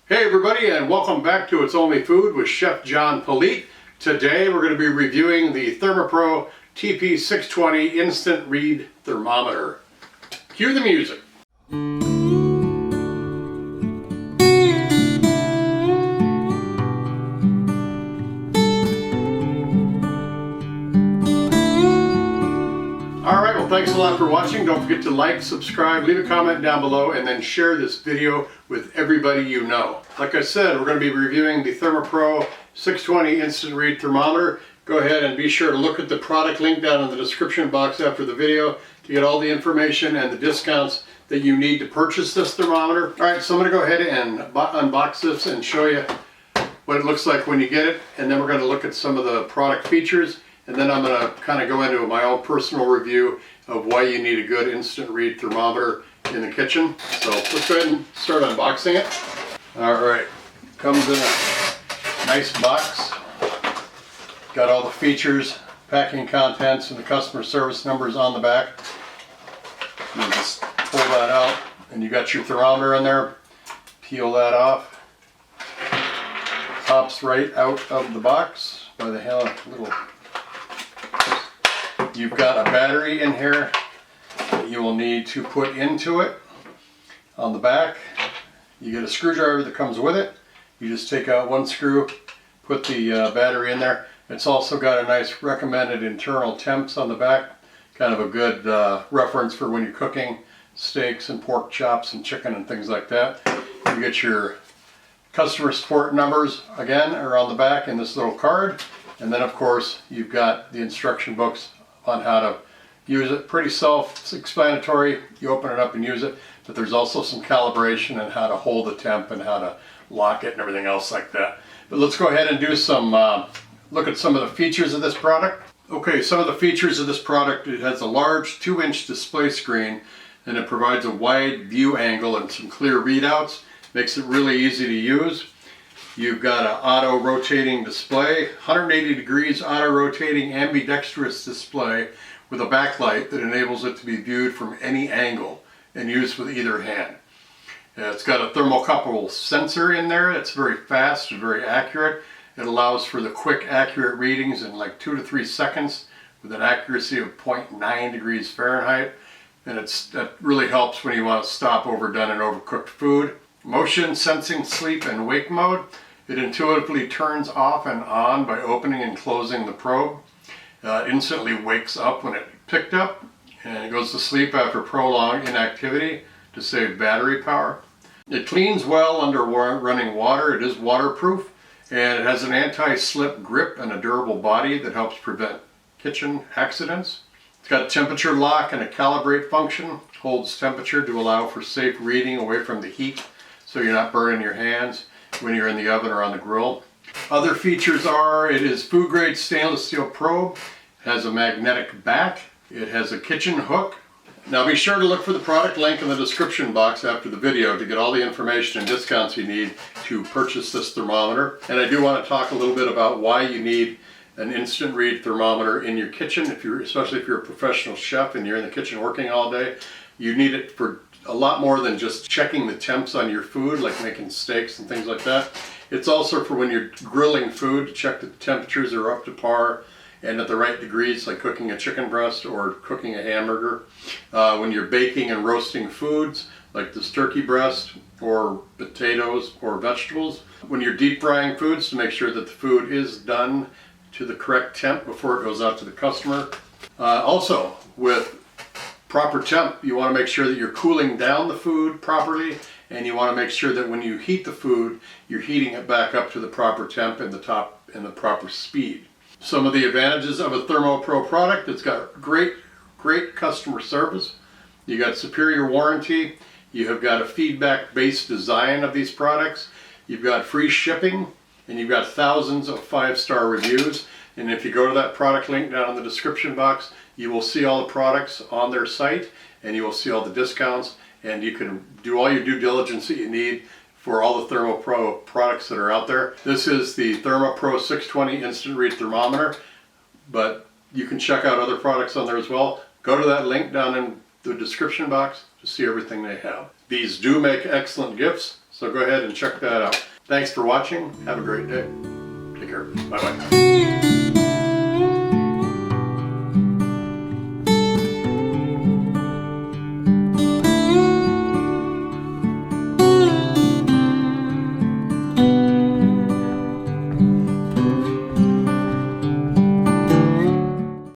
Hey everybody, and welcome back to It's Only Food with Chef John Politte. Today we're going to be reviewing the ThermoPro TP620 Instant Read Thermometer. Cue the music. Alright, well thanks a lot for watching. Don't forget to like, subscribe, leave a comment down below, and then share this video with everybody you know. Like I said, we're going to be reviewing the ThermoPro 620 Instant Read Thermometer. Go ahead and be sure to look at the product link down in the description box after the video to get all the information and the discounts that you need to purchase this thermometer. Alright, so I'm going to go ahead and unbox this and show you what it looks like when you get it, and then we're going to look at some of the product features. And then I'm going to kind of go into my own personal review of why you need a good instant read thermometer in the kitchen. So let's go ahead and start unboxing it. Alright, comes in a nice box. Got all the features, packing contents, and the customer service numbers on the back. You just pull that out and you got your thermometer in there. Peel that off. Pops right out of the box by the little. You've got a battery in here that you will need to put into it. On the back, you get a screwdriver that comes with it. You just take out one screw, put the battery in there. It's also got a nice recommended internal temps on the back. Kind of a good reference for when you're cooking steaks and pork chops and chicken and things like that. You get your customer support numbers, again, are on the back in this little card. And then, of course, you've got the instruction books on how to use it. Pretty self-explanatory. You open it up and use it, but there's also some calibration and how to hold the temp and how to lock it and everything else like that. But let's go ahead and do some look at some of the features of this product. Okay, some of the features of this product: it has a large 2-inch display screen, and it provides a wide view angle and some clear readouts. Makes it really easy to use. You've got an auto rotating display, 180 degrees auto rotating ambidextrous display with a backlight that enables it to be viewed from any angle and used with either hand. It's got a thermocouple sensor in there. It's very fast and very accurate. It allows for the quick accurate readings in like 2 to 3 seconds with an accuracy of 0.9 degrees Fahrenheit. And that really helps when you want to stop overdone and overcooked food. Motion sensing sleep and wake mode. It intuitively turns off and on by opening and closing the probe. It instantly wakes up when it's picked up, and it goes to sleep after prolonged inactivity to save battery power. It cleans well under running water. It is waterproof, and it has an anti-slip grip and a durable body that helps prevent kitchen accidents. It's got a temperature lock and a calibrate function. Holds temperature to allow for safe reading away from the heat, so you're not burning your hands when you're in the oven or on the grill. Other features are: it is food grade stainless steel probe, has a magnetic back, it has a kitchen hook. Now be sure to look for the product link in the description box after the video to get all the information and discounts you need to purchase this thermometer. And I do want to talk a little bit about why you need an instant read thermometer in your kitchen, especially if you're a professional chef and you're in the kitchen working all day. You need it for a lot more than just checking the temps on your food, like making steaks and things like that. It's also for when you're grilling food to check that the temperatures are up to par and at the right degrees, like cooking a chicken breast or cooking a hamburger. When you're baking and roasting foods, like this turkey breast or potatoes or vegetables. When you're deep frying foods, to make sure that the food is done to the correct temp before it goes out to the customer. Also, with proper temp, you want to make sure that you're cooling down the food properly, and you want to make sure that when you heat the food, you're heating it back up to the proper temp and the proper speed. Some of the advantages of a ThermoPro product: it's got great customer service. You got superior warranty. You have got a feedback-based design of these products. You've got free shipping, and you've got thousands of 5-star reviews. And if you go to that product link down in the description box, you will see all the products on their site, and you will see all the discounts, and you can do all your due diligence that you need for all the ThermoPro products that are out there. This is the ThermoPro 620 Instant Read Thermometer, but you can check out other products on there as well. Go to that link down in the description box to see everything they have. These do make excellent gifts, so So go ahead and check that out. Thanks for watching. Have a great day. Take care. Bye-bye.